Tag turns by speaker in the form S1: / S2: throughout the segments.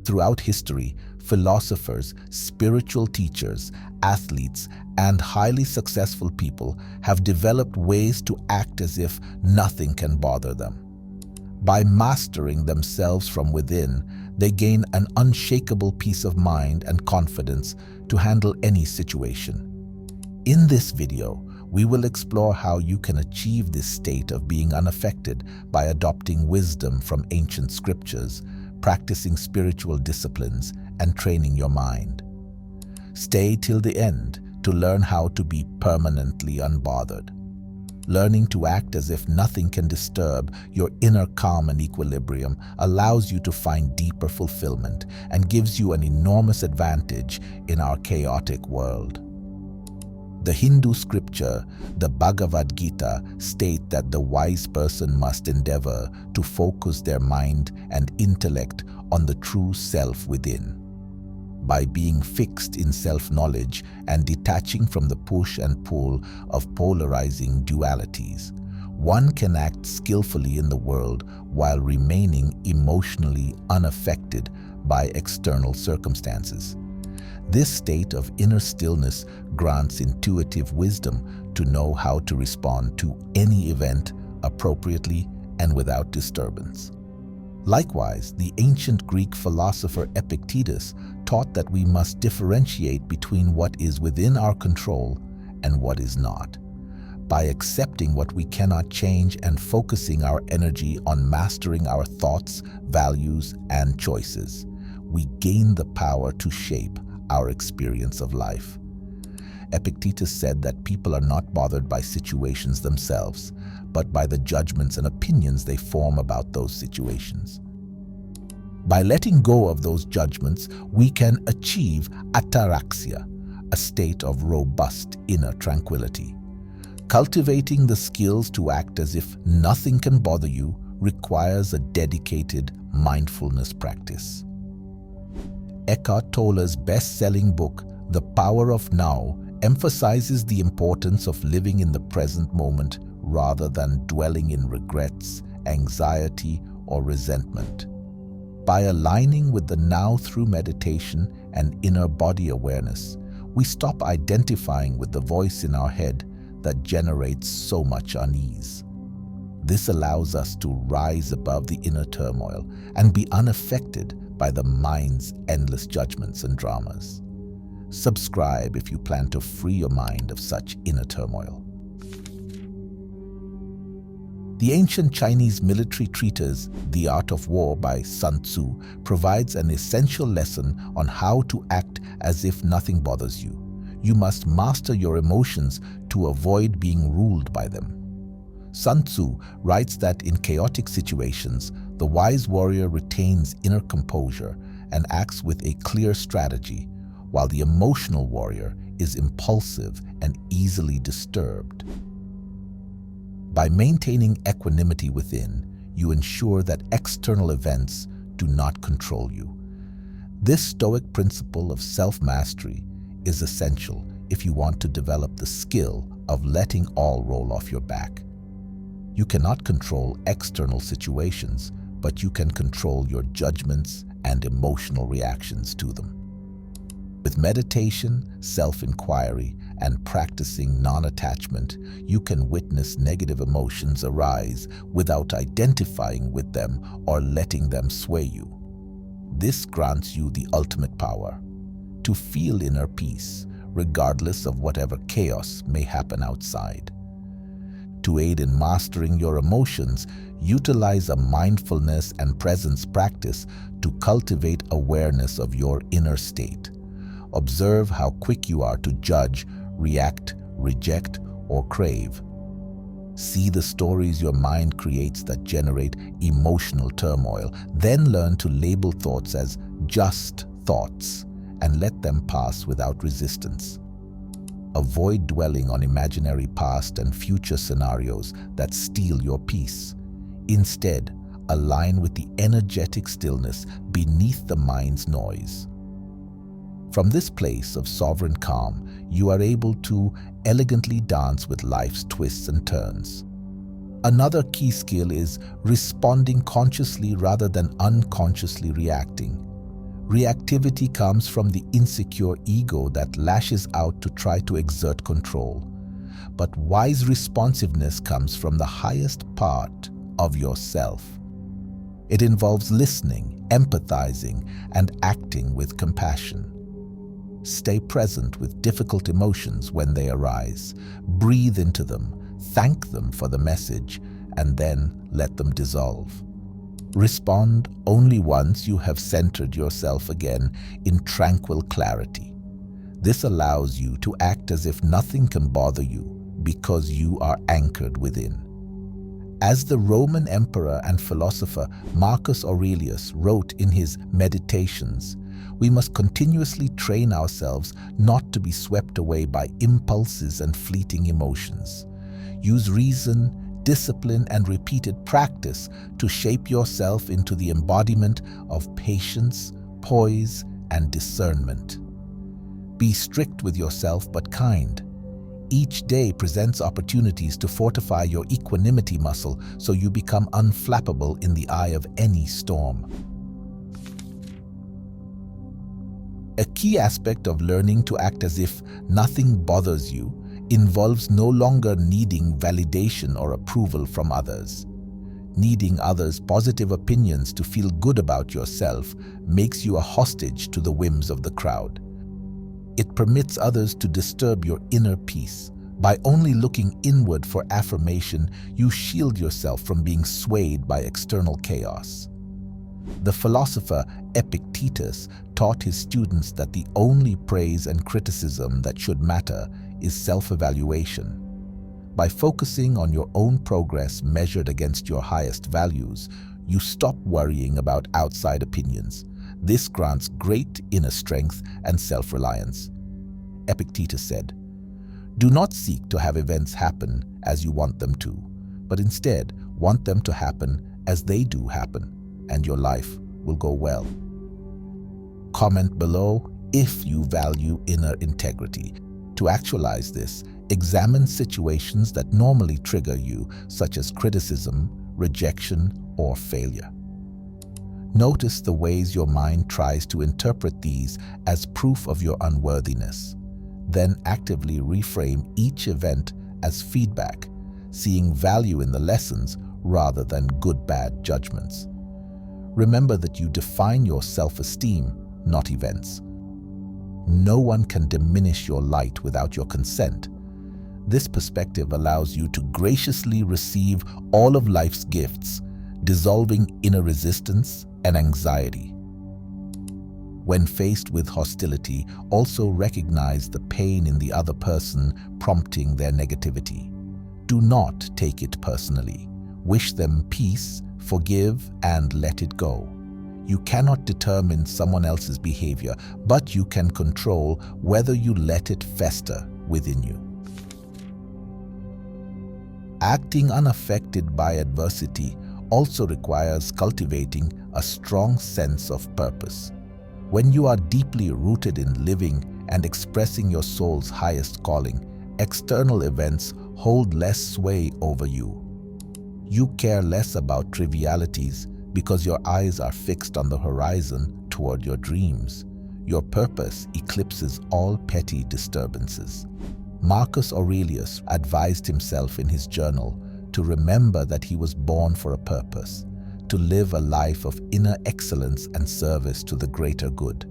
S1: Throughout history, philosophers, spiritual teachers, athletes, and highly successful people have developed ways to act as if nothing can bother them. By mastering themselves from within, they gain an unshakable peace of mind and confidence to handle any situation. In this video, we will explore how you can achieve this state of being unaffected by adopting wisdom from ancient scriptures, practicing spiritual disciplines, and training your mind. Stay till the end to learn how to be permanently unbothered. Learning to act as if nothing can disturb your inner calm and equilibrium allows you to find deeper fulfillment and gives you an enormous advantage in our chaotic world. The Hindu scripture, the Bhagavad Gita, state that the wise person must endeavor to focus their mind and intellect on the true self within. By being fixed in self-knowledge and detaching from the push and pull of polarizing dualities, one can act skillfully in the world while remaining emotionally unaffected by external circumstances. This state of inner stillness grants intuitive wisdom to know how to respond to any event appropriately and without disturbance. Likewise, the ancient Greek philosopher Epictetus taught that we must differentiate between what is within our control and what is not. By accepting what we cannot change and focusing our energy on mastering our thoughts, values, and choices, we gain the power to shape our experience of life. Epictetus said that people are not bothered by situations themselves, but by the judgments and opinions they form about those situations. By letting go of those judgments, we can achieve ataraxia, a state of robust inner tranquility. Cultivating the skills to act as if nothing can bother you requires a dedicated mindfulness practice. Eckhart Tolle's best-selling book, The Power of Now, emphasizes the importance of living in the present moment rather than dwelling in regrets, anxiety, or resentment. By aligning with the now through meditation and inner body awareness, we stop identifying with the voice in our head that generates so much unease. This allows us to rise above the inner turmoil and be unaffected by the mind's endless judgments and dramas. Subscribe if you plan to free your mind of such inner turmoil. The ancient Chinese military treatise, The Art of War by Sun Tzu, provides an essential lesson on how to act as if nothing bothers you. You must master your emotions to avoid being ruled by them. Sun Tzu writes that in chaotic situations, the wise warrior retains inner composure and acts with a clear strategy, while the emotional warrior is impulsive and easily disturbed. By maintaining equanimity within, you ensure that external events do not control you. This Stoic principle of self-mastery is essential if you want to develop the skill of letting all roll off your back. You cannot control external situations, but you can control your judgments and emotional reactions to them. With meditation, self-inquiry, and practicing non-attachment, you can witness negative emotions arise without identifying with them or letting them sway you. This grants you the ultimate power to feel inner peace, regardless of whatever chaos may happen outside. To aid in mastering your emotions, utilize a mindfulness and presence practice to cultivate awareness of your inner state. Observe how quick you are to judge, react, reject, or crave. See the stories your mind creates that generate emotional turmoil. Then learn to label thoughts as just thoughts and let them pass without resistance. Avoid dwelling on imaginary past and future scenarios that steal your peace. Instead, align with the energetic stillness beneath the mind's noise. From this place of sovereign calm, you are able to elegantly dance with life's twists and turns. Another key skill is responding consciously rather than unconsciously reacting. Reactivity comes from the insecure ego that lashes out to try to exert control. But wise responsiveness comes from the highest part of yourself. It involves listening, empathizing, and acting with compassion. Stay present with difficult emotions when they arise. Breathe into them, thank them for the message, and then let them dissolve. Respond only once you have centered yourself again in tranquil clarity. This allows you to act as if nothing can bother you because you are anchored within. As the Roman emperor and philosopher Marcus Aurelius wrote in his Meditations, we must continuously train ourselves not to be swept away by impulses and fleeting emotions. Use reason, discipline, and repeated practice to shape yourself into the embodiment of patience, poise, and discernment. Be strict with yourself but kind. Each day presents opportunities to fortify your equanimity muscle so you become unflappable in the eye of any storm. A key aspect of learning to act as if nothing bothers you involves no longer needing validation or approval from others. Needing others' positive opinions to feel good about yourself makes you a hostage to the whims of the crowd. It permits others to disturb your inner peace. By only looking inward for affirmation, you shield yourself from being swayed by external chaos. The philosopher Epictetus taught his students that the only praise and criticism that should matter is self-evaluation. By focusing on your own progress measured against your highest values, you stop worrying about outside opinions. This grants great inner strength and self-reliance. Epictetus said, "Do not seek to have events happen as you want them to, but instead want them to happen as they do happen, and your life will go well." Comment below if you value inner integrity. To actualize this, examine situations that normally trigger you, such as criticism, rejection, or failure. Notice the ways your mind tries to interpret these as proof of your unworthiness. Then actively reframe each event as feedback, seeing value in the lessons rather than good-bad judgments. Remember that you define your self-esteem, not events. No one can diminish your light without your consent. This perspective allows you to graciously receive all of life's gifts, dissolving inner resistance and anxiety. When faced with hostility, also recognize the pain in the other person prompting their negativity. Do not take it personally. Wish them peace, forgive, and let it go. You cannot determine someone else's behavior, but you can control whether you let it fester within you. Acting unaffected by adversity also requires cultivating a strong sense of purpose. When you are deeply rooted in living and expressing your soul's highest calling, external events hold less sway over you. You care less about trivialities because your eyes are fixed on the horizon toward your dreams. Your purpose eclipses all petty disturbances. Marcus Aurelius advised himself in his journal to remember that he was born for a purpose, to live a life of inner excellence and service to the greater good.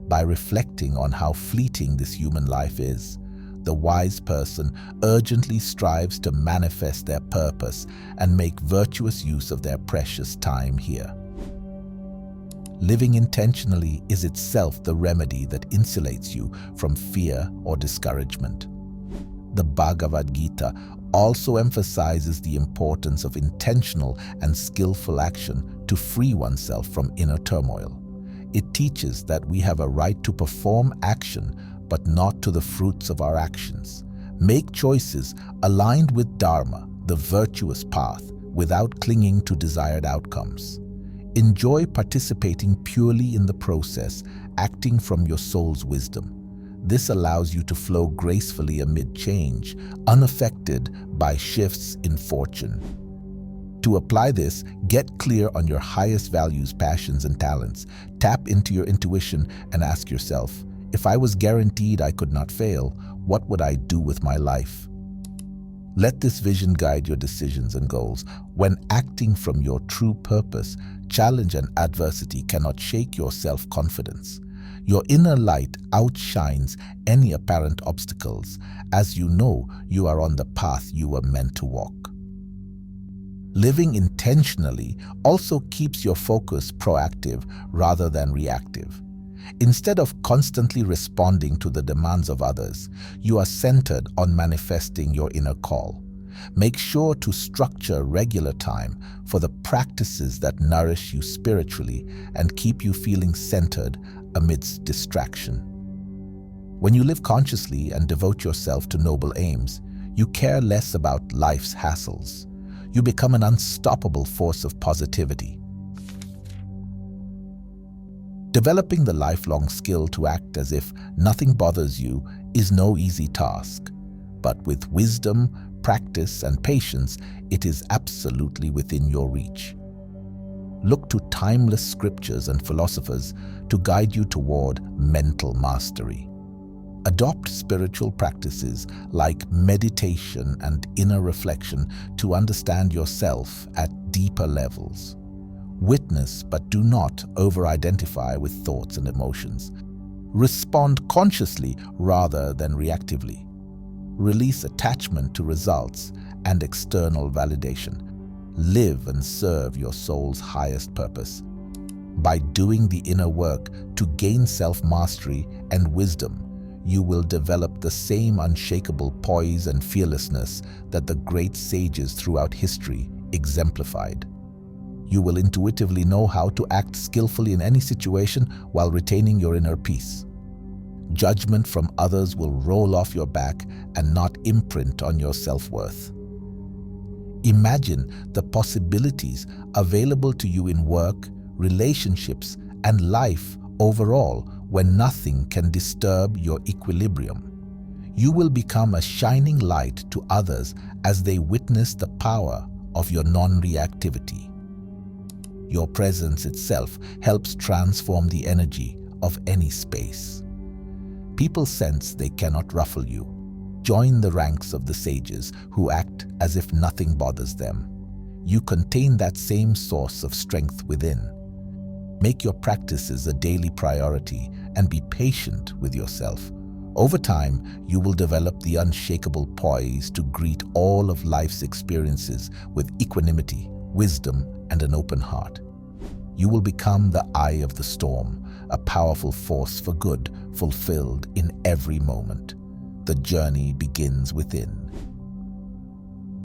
S1: By reflecting on how fleeting this human life is, the wise person urgently strives to manifest their purpose and make virtuous use of their precious time here. Living intentionally is itself the remedy that insulates you from fear or discouragement. The Bhagavad Gita also emphasizes the importance of intentional and skillful action to free oneself from inner turmoil. It teaches that we have a right to perform action, but not to the fruits of our actions. Make choices aligned with Dharma, the virtuous path, without clinging to desired outcomes. Enjoy participating purely in the process, acting from your soul's wisdom. This allows you to flow gracefully amid change, unaffected by shifts in fortune. To apply this, get clear on your highest values, passions, and talents. Tap into your intuition and ask yourself, if I was guaranteed I could not fail, what would I do with my life? Let this vision guide your decisions and goals. When acting from your true purpose, challenge and adversity cannot shake your self-confidence. Your inner light outshines any apparent obstacles, as you know you are on the path you were meant to walk. Living intentionally also keeps your focus proactive rather than reactive. Instead of constantly responding to the demands of others, you are centered on manifesting your inner call. Make sure to structure regular time for the practices that nourish you spiritually and keep you feeling centered amidst distraction. When you live consciously and devote yourself to noble aims, you care less about life's hassles. You become an unstoppable force of positivity. Developing the lifelong skill to act as if nothing bothers you is no easy task, but with wisdom, practice, and patience, it is absolutely within your reach. Look to timeless scriptures and philosophers to guide you toward mental mastery. Adopt spiritual practices like meditation and inner reflection to understand yourself at deeper levels. Witness but do not over-identify with thoughts and emotions. Respond consciously rather than reactively. Release attachment to results and external validation. Live and serve your soul's highest purpose. By doing the inner work to gain self-mastery and wisdom, you will develop the same unshakable poise and fearlessness that the great sages throughout history exemplified. You will intuitively know how to act skillfully in any situation while retaining your inner peace. Judgment from others will roll off your back and not imprint on your self-worth. Imagine the possibilities available to you in work, relationships, and life overall when nothing can disturb your equilibrium. You will become a shining light to others as they witness the power of your non-reactivity. Your presence itself helps transform the energy of any space. People sense they cannot ruffle you. Join the ranks of the sages who act as if nothing bothers them. You contain that same source of strength within. Make your practices a daily priority and be patient with yourself. Over time, you will develop the unshakable poise to greet all of life's experiences with equanimity, wisdom, and an open heart. You will become the eye of the storm, a powerful force for good, fulfilled in every moment. The journey begins within.